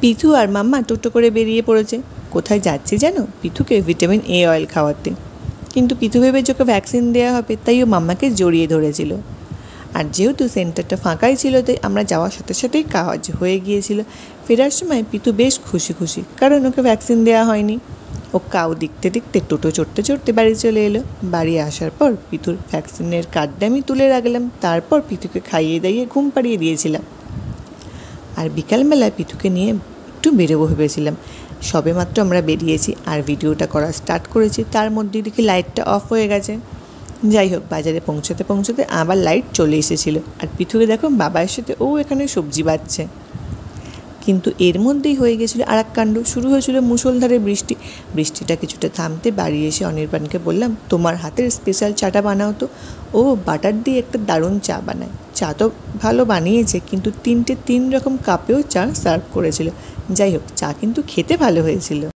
পিথু আর মাম্মা টোটো করে বেরিয়ে পড়েছে। কোথায় যাচ্ছে জানো? পিথুকে ভিটামিন এ অয়েল খাওয়াতে। কিন্তু পিথু ভেবে ওকে ভ্যাকসিন দেওয়া হবে, তাই ও মাম্মাকে জড়িয়ে ধরেছিল। আর যেহেতু সেন্টারটা ফাঁকাই ছিল, তাই আমরা যাওয়ার সাথে সাথেই কাজ হয়ে গিয়েছিল। ফেরার সময় পিথু বেশ খুশি খুশি, কারণ ওকে ভ্যাকসিন দেওয়া হয়নি। ও কাউ দেখতে দেখতে টোটো চড়তে চড়তে বাড়ি চলে এলো। বাড়ি আসার পর পিথুর ভ্যাকসিনের কার্ডটা আমি তুলে রাখলাম। তারপর পিথুকে খাইয়ে দাইয়ে ঘুম পাড়িয়ে দিয়েছিলাম। আর বিকালবেলায় পিথুকে নিয়ে একটু বেরোবো ভেবেছিলাম। সবে মাত্র আমরা বেরিয়েছি আর ভিডিওটা করা স্টার্ট করেছি, তার মধ্যেই দেখি লাইটটা অফ হয়ে গেছে। যাই হোক, বাজারে পৌঁছতে পৌঁছতে আবার লাইট চলে এসেছিলো। আর পিথুকে দেখো বাবার সাথে ও এখানে সবজি বাচ্ছে। কিন্তু এর মধ্যেই হয়ে গেছিলো আর এক কাণ্ড। শুরু হয়েছিল মুষলধারে বৃষ্টি। বৃষ্টিটা কিছুটা থামতে বাড়ি এসে অনির্বাণকে বললাম, তোমার হাতের স্পেশাল চাটা বানাও তো। ও বাটার দিয়ে একটা দারুণ চা বানায়। চা তো ভালো বানিয়েছে, কিন্তু 3 রকম কাপেও চা সার্ভ করেছিল। যাই হোক, চা কিন্তু খেতে ভালো হয়েছিল।